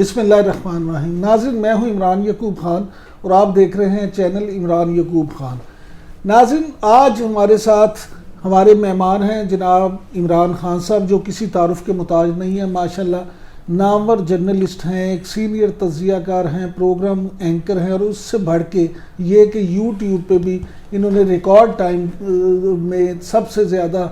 बिस्मिल्लाहिर्रहमानिर्रहीम। नाज़रीन, मैं हूं इमरान यकूब खान और आप देख रहे हैं चैनल इमरान यकूब खान। नाज़रीन, आज हमारे साथ हमारे मेहमान हैं जनाब इमरान खान साहब, जो किसी तारुफ के मुताज नहीं है। माशाल्लाह नामवर जर्नलिस्ट हैं, एक सीनियर तज्जियाकार हैं, प्रोग्राम एंकर हैं, और उससे बढ़ के ये कि यूट्यूब पे भी इन्होंने रिकॉर्ड टाइम में सबसे ज़्यादा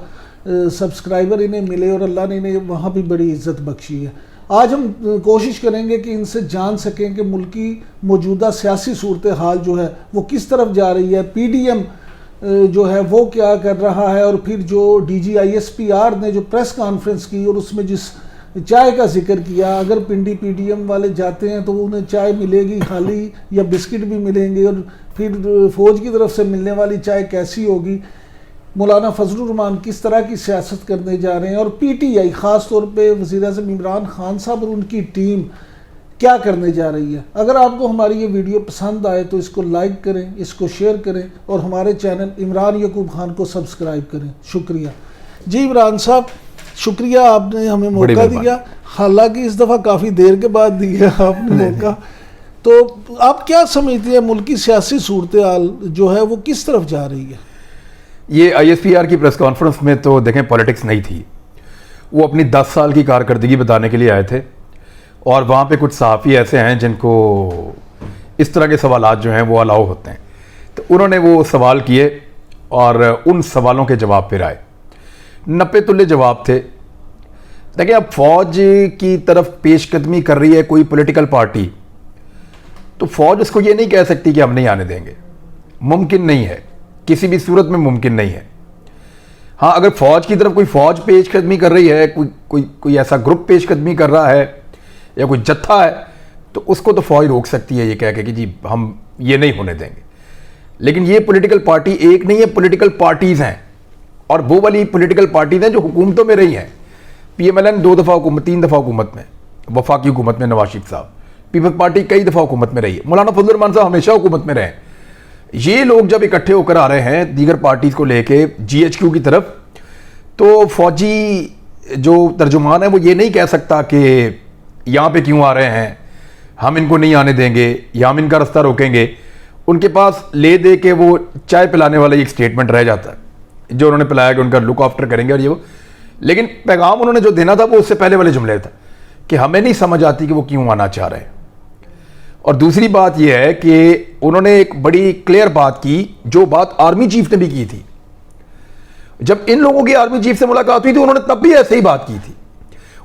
सब्सक्राइबर इन्हें मिले और अल्लाह ने इन्हें वहाँ भी बड़ी इज़्ज़त बख्शी है। आज हम कोशिश करेंगे कि इनसे जान सकें कि मुल्क की मौजूदा सियासी सूरत हाल जो है वो किस तरफ जा रही है, PDM जो है वो क्या कर रहा है, और फिर जो DGISPR ने जो प्रेस कॉन्फ्रेंस की और उसमें जिस चाय का जिक्र किया, अगर पिंडी PDM वाले जाते हैं तो उन्हें चाय मिलेगी खाली या बिस्किट भी मिलेंगे, और फिर फ़ौज की तरफ से मिलने वाली चाय कैसी होगी, मौलाना फजलुर रहमान किस तरह की सियासत करने जा रहे हैं, और PTI ख़ास तौर पे वज़ीर-ए-आज़म इमरान खान साहब और उनकी टीम क्या करने जा रही है। अगर आपको हमारी ये वीडियो पसंद आए तो इसको लाइक करें, इसको शेयर करें और हमारे चैनल इमरान यकूब खान को सब्सक्राइब करें। शुक्रिया जी इमरान साहब, शुक्रिया आपने हमें मौका दिया, हालांकि इस दफ़ा काफ़ी देर के बाद दिया आपने मौका। तो आप क्या समझते हैं मुल्क की सियासी सूरत हाल जो है वो किस तरफ जा रही है? ये ISPR की प्रेस कॉन्फ्रेंस में तो देखें पॉलिटिक्स नहीं थी, वो अपनी 10 साल की कारकर्दगी बताने के लिए आए थे, और वहाँ पे कुछ सहाफ़ी ऐसे हैं जिनको इस तरह के सवालात जो हैं वो अलाउ होते हैं, तो उन्होंने वो सवाल किए और उन सवालों के जवाब फिर आए। 90 तुल्य जवाब थे। देखिए, अब फ़ौज की तरफ पेशकदमी कर रही है कोई पॉलिटिकल पार्टी, तो फ़ौज उसको ये नहीं कह सकती कि हम नहीं आने देंगे, मुमकिन नहीं है, किसी भी सूरत में मुमकिन नहीं है। हाँ, अगर फ़ौज की तरफ कोई फ़ौज पेशकदमी कर रही है, कोई ऐसा ग्रुप पेशकदमी कर रहा है या कोई जत्था है, तो उसको तो फ़ौज रोक सकती है ये कह के कि जी हम ये नहीं होने देंगे। लेकिन ये पॉलिटिकल पार्टी एक नहीं है, पॉलिटिकल पार्टीज़ हैं, और वो वाली पॉलिटिकल पार्टीज़ हैं जो हुकूमतों में रही हैं। PMLN 2 दफ़ा हुकूमत, 3 दफ़ा हुकूमत में, वफाकी हुकूमत में नवाज शरीफ साहब, पीपल्स पार्टी कई दफ़ा हुकूमत में रही है, मौलाना फजलुर रहमान साहब हमेशा हुकूमत में रहे। ये लोग जब इकट्ठे होकर आ रहे हैं दीगर पार्टीज़ को लेके GHQ की तरफ, तो फौजी जो तर्जुमान है वो ये नहीं कह सकता कि यहाँ पे क्यों आ रहे हैं, हम इनको नहीं आने देंगे या हम इनका रास्ता रोकेंगे। उनके पास ले दे के वो चाय पिलाने वाला एक स्टेटमेंट रह जाता है जो उन्होंने पिलाया कि उनका लुक आफ्टर करेंगे और ये वो, लेकिन पैगाम उन्होंने जो देना था वो उससे पहले वाले जुमले था कि हमें नहीं समझ आती कि वो क्यों आना चाह रहे हैं। और दूसरी बात यह है कि उन्होंने एक बड़ी क्लियर बात की, जो बात आर्मी चीफ ने भी की थी। जब इन लोगों की आर्मी चीफ से मुलाकात हुई थी उन्होंने तब भी ऐसे ही बात की थी,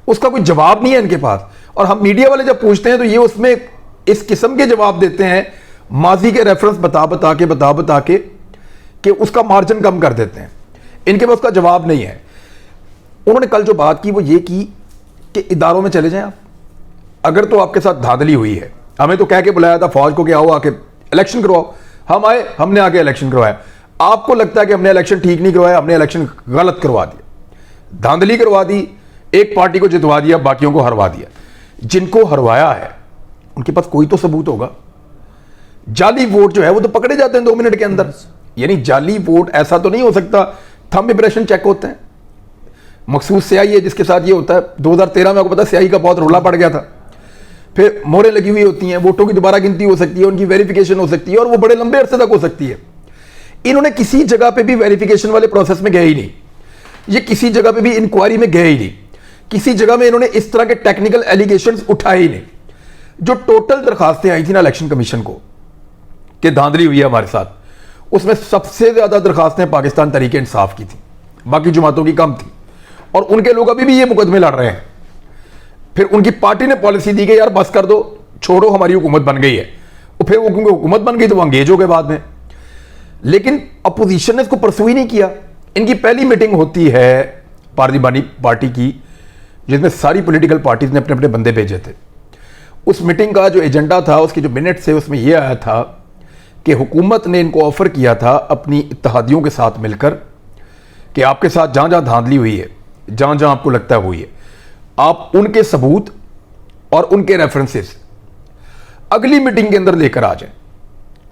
उसका कोई जवाब नहीं है इनके पास। और हम मीडिया वाले जब पूछते हैं तो ये उसमें इस किस्म के जवाब देते हैं, माजी के रेफरेंस बता बता के कि उसका मार्जिन कम कर देते हैं, इनके पास उसका जवाब नहीं है। उन्होंने कल जो बात की वो ये की कि इदारों में चले जाएं आप, अगर तो आपके साथ धांधली हुई है, हमें तो कह के बुलाया था फौज को कि आओ आके इलेक्शन करवाओ, हम आए, हमने आके इलेक्शन करवाया। आपको लगता है कि हमने इलेक्शन ठीक नहीं करवाया, हमने इलेक्शन गलत करवा दिया, धांधली करवा दी, एक पार्टी को जितवा दिया, बाकियों को हरवा दिया। जिनको हरवाया है उनके पास कोई तो सबूत होगा। जाली वोट जो है वो तो पकड़े जाते हैं 2 मिनट के अंदर, यानी जाली वोट ऐसा तो नहीं हो सकता, थंब इंप्रेशन चेक होते हैं, मखसूस स्याही है जिसके साथ ये होता है। 2013 में आपको पता स्याही का बहुत रोला पड़ गया था, फिर मोहरें लगी हुई होती हैं, वोटों की दोबारा गिनती हो सकती है, उनकी वेरिफिकेशन हो सकती है, और वो बड़े लंबे अरसे तक हो सकती है। इन्होंने किसी जगह पे भी वेरिफिकेशन वाले प्रोसेस में गए ही नहीं, ये किसी जगह पे भी इंक्वायरी में गए ही नहीं, किसी जगह में इन्होंने इस तरह के टेक्निकल एलिगेशंस उठाए ही नहीं। जो टोटल दरखास्तें आई थी ना इलेक्शन कमीशन को कि धांधली हुई है हमारे साथ, उसमें सबसे ज्यादा दरखास्तें पाकिस्तान तहरीक इंसाफ की थी, बाकी जमातों की कम थी, और उनके लोग अभी भी ये मुकदमे लड़ रहे हैं। फिर उनकी पार्टी ने पॉलिसी दी कि यार बस कर दो, छोड़ो, हमारी हुकूमत बन गई है, और फिर वो क्योंकि हुकूमत बन गई तो वो अंगेज हो गए बाद में। लेकिन अपोजिशन ने इसको परसू ही नहीं किया। इनकी पहली मीटिंग होती है पार्लिमानी पार्टी की जिसमें सारी पॉलिटिकल पार्टीज ने अपने अपने बंदे भेजे थे। उस मीटिंग का जो एजेंडा था, उसके जो मिनट्स थे, उसमें यह आया था कि हुकूमत ने इनको ऑफर किया था अपनी इत्तेहादियों के साथ मिलकर कि आपके साथ जहां जहां धांधली हुई है, जहां जहां आपको लगता है हुई है, आप उनके सबूत और उनके रेफरेंसेस अगली मीटिंग के अंदर लेकर आ जाएं।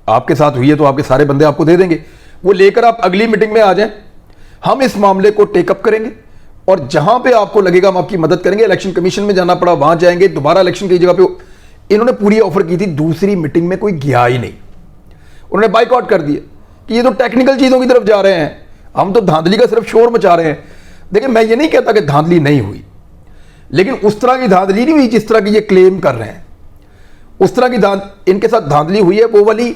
आपके साथ हुई है तो आपके सारे बंदे आपको दे देंगे, वो लेकर आप अगली मीटिंग में आ जाएं, हम इस मामले को टेकअप करेंगे और जहां पे आपको लगेगा हम आपकी मदद करेंगे, इलेक्शन कमीशन में जाना पड़ा वहां जाएंगे, दोबारा इलेक्शन की जगह पे इन्होंने पूरी ऑफर की थी, दूसरी मीटिंग में कोई गया ही नहीं, उन्होंने बाइकआउट कर दिया कि ये तो टेक्निकल चीजों की तरफ जा रहे हैं, हम तो धांधली का सिर्फ शोर मचा रहे हैं। देखिए मैं ये नहीं कहता कि धांधली नहीं हुई, लेकिन उस तरह की धांधली नहीं हुई जिस तरह की ये क्लेम कर रहे हैं। उस तरह की इनके साथ धांधली हुई है वो वाली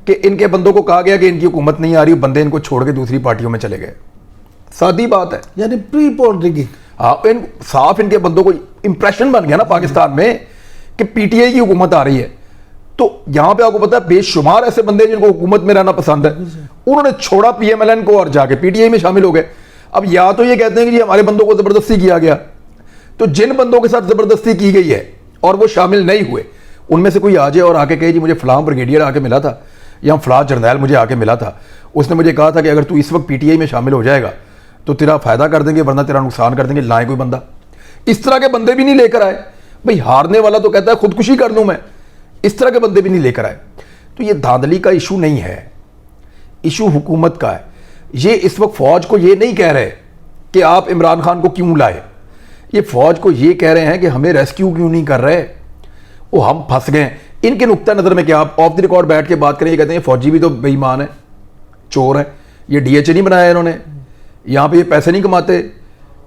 कि इनके बंदों को कहा गया कि इनकी हुकूमत नहीं आ रही, बंदे इनको छोड़ के दूसरी पार्टियों में चले गए, सादी बात है। यानी प्री पोल रिगिंग। हाँ, साफ इनके बंदों को इंप्रेशन बन गया ना पाकिस्तान में कि पीटीआई की हुकूमत आ रही है। तो यहां पे आपको पता है बेशुमार ऐसे बंदे जिनको हुकूमत में रहना पसंद है, उन्होंने छोड़ा पीएमएलएन को और जाके पीटीआई में शामिल हो गए। अब या तो ये कहते हैं कि हमारे बंदों को जबरदस्ती किया गया, तो जिन बंदों के साथ जबरदस्ती की गई है और वो शामिल नहीं हुए, उनमें से कोई आ जाए और आके कहे जी मुझे फलां ब्रिगेडियर आके मिला था या फलां जर्नैल मुझे आके मिला था, उसने मुझे कहा था कि अगर तू इस वक्त पीटीआई में शामिल हो जाएगा तो तेरा फायदा कर देंगे वरना तेरा नुकसान कर देंगे, लाए कोई बंदा। इस तरह के बंदे भी नहीं लेकर आए। भाई हारने वाला तो कहता है खुदकुशी कर लूं मैं, इस तरह के बंदे भी नहीं लेकर आए। तो ये धांधली का इशू नहीं है, इशू हुकूमत का है। ये इस वक्त फौज को ये नहीं कह रहे कि आप इमरान खान को क्यों लाए, ये फौज को ये कह रहे हैं कि हमें रेस्क्यू क्यों नहीं कर रहे, वो हम फंस गए। इनके नुक्ता नजर में क्या आप ऑफ द रिकॉर्ड बैठ के बात करें, ये कहते हैं फौजी भी तो बेईमान है, चोर है, ये डीएचए नहीं बनाया इन्होंने, यहां पे ये पैसे नहीं कमाते,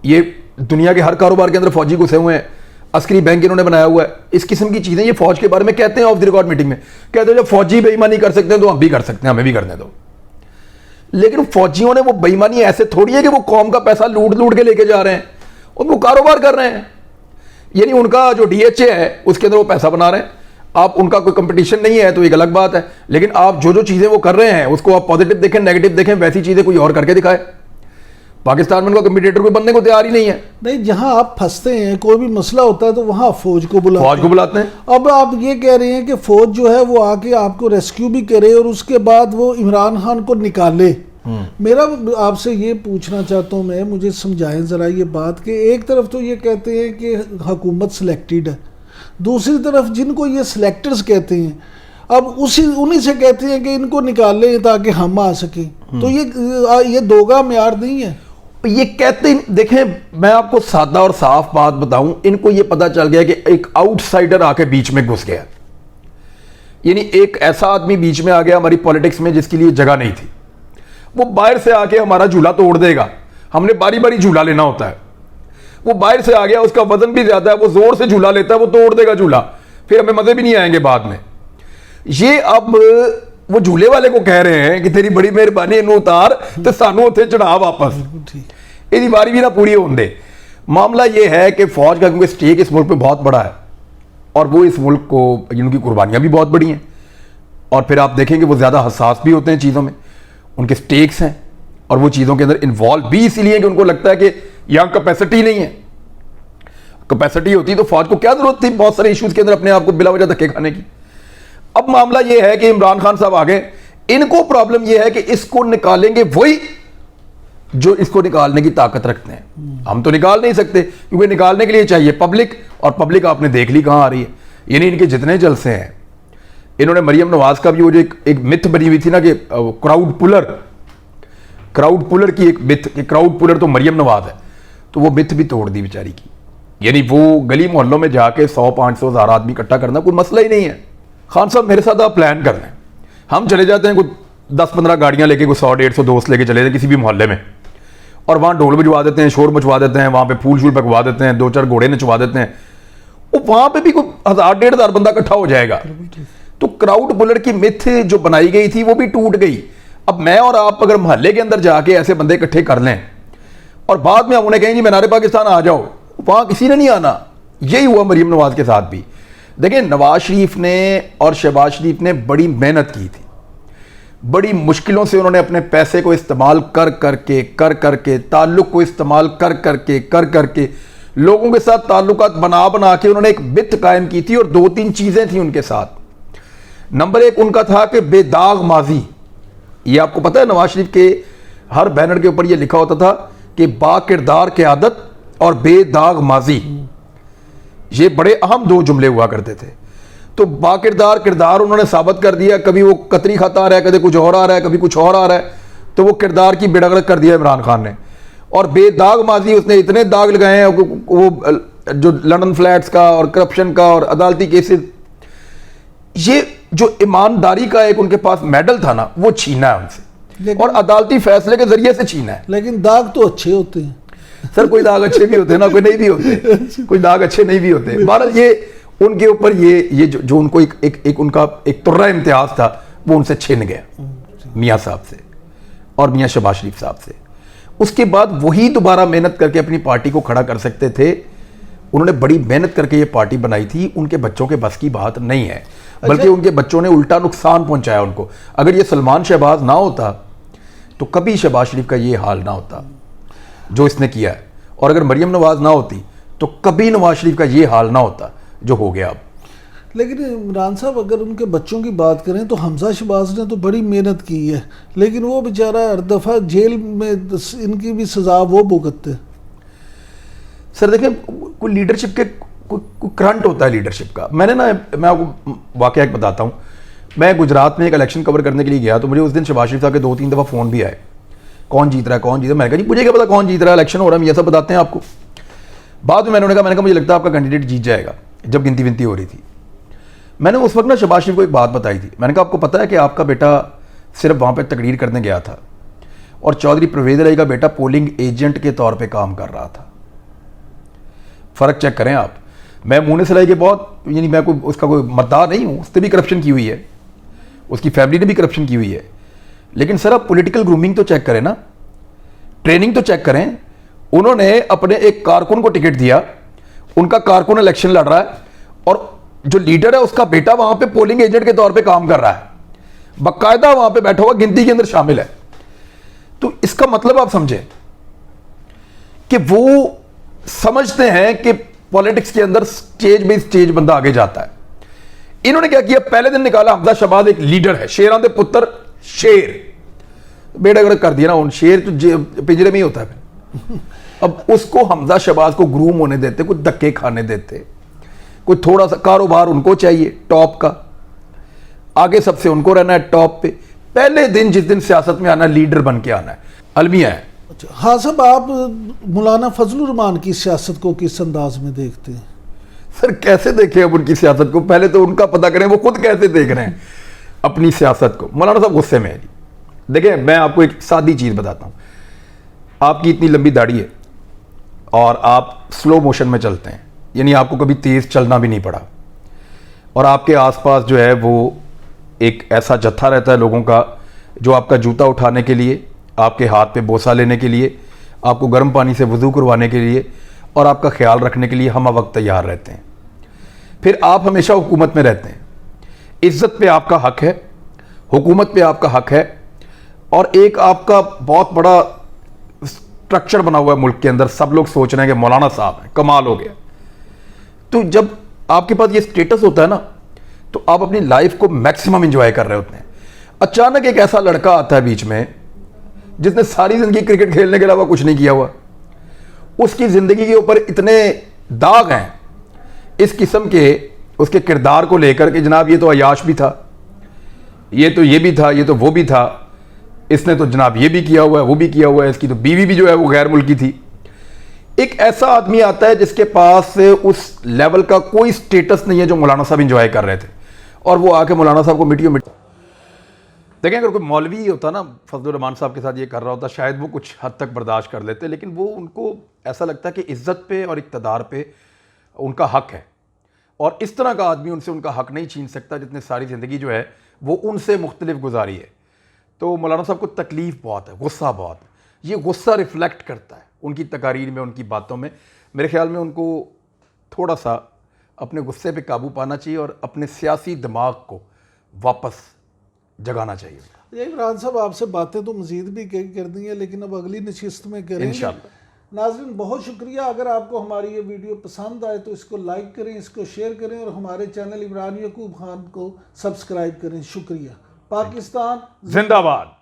ये दुनिया के हर कारोबार के अंदर फौजी घुसे हुए हैं, अस्करी बैंक इन्होंने बनाया हुआ है। इस किस्म की चीजें ये फौज के बारे में कहते हैं ऑफ द रिकॉर्ड मीटिंग में, कहते हैं जब फौजी बेईमानी कर सकते हैं तो हम भी कर सकते हैं, हमें भी करने दो। लेकिन फौजियों ने वो बेईमानी ऐसे थोड़ी है कि वो कौम का पैसा लूट लूट के लेके जा रहे हैं, और वो कारोबार कर रहे हैं। यानी उनका जो डीएचए है उसके अंदर वो पैसा बना रहे हैं। आप उनका कोई कंपटीशन नहीं है तो एक अलग बात है, लेकिन आप जो जो चीजें वो कर रहे हैं उसको आप पॉजिटिव देखें नेगेटिव देखें, वैसी चीजें कोई और करके दिखाए। पाकिस्तान में उनका कंपटीटर कोई बनने को तैयार ही नहीं है। नहीं, जहां आप फंसते हैं कोई भी मसला होता है तो वहां फौज को बुलाते हैं। अब आप ये कह रहे हैं कि फौज जो है वो आके आपको रेस्क्यू भी करे और उसके बाद वो इमरान खान को निकाले। मेरा आपसे ये पूछना चाहता हूँ मैं, मुझे समझाएं जरा ये बात कि एक तरफ तो ये कहते हैं कि हुकूमत सिलेक्टेड है, दूसरी तरफ जिनको ये सिलेक्टर्स कहते हैं अब उन्हीं से कहते हैं कि इनको निकाल लें ताकि हम आ सकें। तो ये दोगा म्यार नहीं है। ये कहते हैं, देखें मैं आपको सादा और साफ बात बताऊं, इनको ये पता चल गया कि एक आउटसाइडर आके बीच में घुस गया, यानी एक ऐसा आदमी बीच में आ गया हमारी पॉलिटिक्स में जिसके लिए जगह नहीं थी। वो बाहर से आके हमारा झूला तोड़ देगा, हमने बारी बारी झूला लेना होता है। वो बाहर से आ गया, उसका वजन भी ज्यादा है, वो जोर से झूला लेता है, वो तोड़ देगा झूला, फिर हमें मजे भी नहीं आएंगे बाद में। ये अब वो झूले वाले को कह रहे हैं कि तेरी बड़ी मेहरबानी इनू उतार तो सानू उत्थे चढ़ा वापस, इहदी बारी भी ना पूरी होने दे। मामला ये है कि फौज का क्योंकि स्टेक इस मुल्क पे बहुत बड़ा है और वो इस मुल्क को, उनकी कुर्बानियां भी बहुत बड़ी हैं, और फिर आप देखेंगे वो ज्यादा हसास भी होते हैं चीजों में, उनके स्टेक्स हैं और वो चीजों के अंदर इन्वॉल्व भी इसीलिए कि उनको लगता है कि यहां कैपेसिटी नहीं है। कैपेसिटी होती तो फौज को क्या जरूरत थी बहुत सारे इश्यूज के अंदर अपने आप को बिला वजह धक्के खाने की। अब मामला यह है कि इमरान खान साहब आ गए, इनको प्रॉब्लम यह है कि इसको निकालेंगे वही जो इसको निकालने की ताकत रखते हैं। हम तो निकाल नहीं सकते क्योंकि निकालने के लिए चाहिए पब्लिक, और पब्लिक आपने देख ली कहां आ रही है। यानी इनके जितने जलसे हैं, इन्होंने मरियम नवाज का भी वो जो एक मिथ बनी हुई थी ना कि क्राउड पुलर की एक मिथ कि क्राउड पुलर तो मरियम नवाज है, तो वो मिथ भी तोड़ दी बेचारी की। यानी वो गली मोहल्लों में जाके 100-500 हज़ार आदमी इकट्ठा करना कोई मसला ही नहीं है। खान साहब मेरे साथ आप प्लान कर रहे हैं, हम चले जाते हैं, कोई 10-15 गाड़ियां लेके, कोई 100-150 दोस्त लेके चले जाते किसी भी मोहल्ले में, और वहां ढोल बजवा देते हैं, शोर मचवा देते हैं, वहां पे फूल शूल पकवा देते हैं, 2-4 घोड़े नचवा देते हैं, वो वहां पे भी कोई 1000-1500 बंदा इकट्ठा हो जाएगा। तो क्राउड पुलर की मिथ जो बनाई गई थी वो भी टूट गई। अब मैं और आप अगर मोहल्ले के अंदर जाके ऐसे बंदे इकट्ठे कर लें और बाद में हम उन्हें कहें जी मीनार पाकिस्तान आ जाओ, वहां किसी ने नहीं आना। यही हुआ मरियम नवाज के साथ भी। देखिए नवाज शरीफ ने और शहबाज शरीफ ने बड़ी मेहनत की थी, बड़ी मुश्किलों से उन्होंने अपने पैसे को इस्तेमाल कर करके ताल्लुक को इस्तेमाल कर करके लोगों के साथ ताल्लुकात बना के उन्होंने एक मिथ कायम की थी। और 2-3 चीजें थी उनके साथ। नंबर 1 उनका था कि बेदाग माजी। ये आपको पता है नवाज शरीफ के हर बैनर के ऊपर ये लिखा होता था कि बाकिरदार क़यादत और बेदाग माजी, ये बड़े अहम 2 जुमले हुआ करते थे। तो बाकिरदार किरदार उन्होंने साबित कर दिया, कभी वो कतरी खाता आ रहा है, कभी कुछ और आ रहा है, कभी कुछ और आ रहा है, तो वो किरदार की बेड़गड़क कर दिया इमरान खान ने। और बेदाग माजी उसने इतने दाग लगाए हैं, वो जो लंदन फ्लैट्स का और करप्शन का और अदालती केसेस, ये जो ईमानदारी का एक उनके पास मेडल था ना, वो छीना है उनसे और अदालती फैसले के जरिए से छीना है। लेकिन दाग तो अच्छे होते हैं सर, कोई दाग अच्छे भी होते हैं ना, कोई नहीं भी होते, कोई दाग अच्छे नहीं भी होते। भारत ये उनके ऊपर ये जो उनको एक उनका एक तुर्रा इम्तियाज था, वो उनसे छिन गया मियाँ साहब से और मियाँ शहबाज शरीफ साहब से। उसके बाद वही दोबारा मेहनत करके अपनी पार्टी को खड़ा कर सकते थे। उन्होंने बड़ी मेहनत करके ये पार्टी बनाई थी, उनके बच्चों के बस की बात नहीं है, बल्कि उनके बच्चों ने उल्टा नुकसान पहुंचाया उनको। अगर ये सलमान शहबाज ना होता तो कभी शहबाज शरीफ का ये हाल ना होता जो इसने किया है, और अगर मरियम नवाज ना होती तो कभी नवाज शरीफ का ये हाल ना होता जो हो गया अब। लेकिन इमरान साहब, अगर उनके बच्चों की बात करें तो हमजा शहबाज ने तो बड़ी मेहनत की है, लेकिन वो बेचारा हर दफ़ा जेल में इनकी भी सज़ा वो भुगतते। सर देखें, कोई लीडरशिप के कोई करंट होता है लीडरशिप का। मैं आपको वाकया एक बताता हूँ। मैं गुजरात में एक इलेक्शन कवर करने के लिए गया, तो मुझे उस दिन शहबाज शरीफ साहब के 2-3 दफ़ा फ़ोन भी आए, कौन जीत रहा है कौन जीत रहा है। मैंने कहा जी मुझे क्या पता कौन जीत रहा है, इलेक्शन हो रहा है, ये सब बताते हैं आपको। बाद में मैंने कहा मुझे लगता है आपका कैंडिडेट जीत जाएगा, जब गिनती विनती हो रही थी। मैंने उस वक्त ना शहबाज शरीफ को एक बात बताई थी। मैंने कहा आपको पता है कि आपका बेटा सिर्फ वहाँ पर तकरीर करने गया था और चौधरी परवेज़ इलाही का बेटा पोलिंग एजेंट के तौर पर काम कर रहा था। फ़र्क चेक करें आप। मैं मुनीस इलाही के बहुत, यानी मैं कोई उसका कोई मद्दार नहीं हूँ, उसने भी करप्शन की हुई है, उसकी फैमिली ने भी करप्शन की हुई है, लेकिन सर आप पॉलिटिकल ग्रूमिंग तो चेक करें ना, ट्रेनिंग तो चेक करें। उन्होंने अपने एक कारकुन को टिकट दिया, उनका कारकुन इलेक्शन लड़ रहा है और जो लीडर है उसका बेटा वहां पे पोलिंग एजेंट के तौर पे काम कर रहा है, बाकायदा वहां पे बैठा हुआ गिनती के अंदर शामिल है। तो इसका मतलब आप समझें कि वो समझते हैं कि पॉलिटिक्स के अंदर स्टेज बाय स्टेज बंदा आगे जाता है। इन्होंने क्या किया, पहले दिन निकाला हमजा शहबाज एक लीडर है, शेरां दे पुत्र शेर, बेड़ा गर्क कर दिया ना। उन शेर तो पिंजरे में ही होता है। अब उसको हमजा शहबाज को ग्रूम होने देते, कुछ धक्के खाने देते, कोई थोड़ा सा कारोबार उनको चाहिए टॉप का, आगे सबसे उनको रहना है टॉप पे। पहले दिन जिस दिन सियासत में आना, लीडर बन के आना है, अलमिया है। अच्छा हाँ साहब, आप मौलाना फजलुर रहमान की सियासत को किस अंदाज में देखते हैं? सर कैसे देखें अब उनकी सियासत को, पहले तो उनका पता करें वो खुद कैसे देख रहे हैं अपनी सियासत को। मौलाना साहब गुस्से में है। देखिए मैं आपको एक सादी चीज़ बताता हूँ। आपकी इतनी लंबी दाढ़ी है और आप स्लो मोशन में चलते हैं, यानी आपको कभी तेज़ चलना भी नहीं पड़ा, और आपके आसपास जो है वो एक ऐसा जत्था रहता है लोगों का जो आपका जूता उठाने के लिए, आपके हाथ पे बोसा लेने के लिए, आपको गर्म पानी से वज़ू करवाने के लिए और आपका ख्याल रखने के लिए हम वक्त तैयार रहते हैं। फिर आप हमेशा हुकूमत में रहते हैं, इज्जत पे आपका हक है, हुकूमत पे आपका हक है, और एक आपका बहुत बड़ा स्ट्रक्चर बना हुआ है मुल्क के अंदर। सब लोग सोच रहे हैं कि मौलाना साहब हैं, कमाल हो गया। तो जब आपके पास ये स्टेटस होता है ना, तो आप अपनी लाइफ को मैक्सिमम एंजॉय कर रहे होते हैं। अचानक एक ऐसा लड़का आता है बीच में जिसने सारी जिंदगी क्रिकेट खेलने के अलावा कुछ नहीं किया हुआ, उसकी जिंदगी के ऊपर इतने दाग हैं इस किस्म के उसके किरदार को लेकर कि जनाब ये तो अयाश भी था, ये तो ये भी था, ये तो वो भी था, इसने तो जनाब ये भी किया हुआ है, वो भी किया हुआ है, इसकी तो बीवी भी जो है वो गैर मुल्की थी। एक ऐसा आदमी आता है जिसके पास उस लेवल का कोई स्टेटस नहीं है जो मौलाना साहब इंजॉय कर रहे थे, और वो आके मौलाना साहब को मिट्टी देखें। अगर कोई मौलवी होता ना फजलुर रहमान साहब के साथ ये कर रहा होता, शायद वो कुछ हद तक बर्दाश्त कर लेते, लेकिन वो उनको ऐसा लगता है कि इज्जत पे और इक़्तिदार पे उनका हक है, और इस तरह का आदमी उनसे उनका हक नहीं छीन सकता जितने सारी ज़िंदगी जो है वो उनसे मुख्तलिफ गुजारी है। तो मौलाना साहब को तकलीफ़ बहुत है, गुस्सा बहुत है। ये गुस्सा रिफ्लेक्ट करता है उनकी तकारीर में, उनकी बातों में। मेरे ख्याल में उनको थोड़ा सा अपने गुस्से पे काबू पाना चाहिए और अपने सियासी दिमाग को वापस जगाना चाहिए। इमरान साहब, आपसे बातें तो मज़ीद भी कर दी हैं, लेकिन अब अगली नशिस्त में करेंगे इंशाअल्लाह। नाज़रीन बहुत शुक्रिया। अगर आपको हमारी ये वीडियो पसंद आए तो इसको लाइक करें, इसको शेयर करें और हमारे चैनल इमरान यकूब खान को सब्सक्राइब करें। शुक्रिया। पाकिस्तान जिंदाबाद।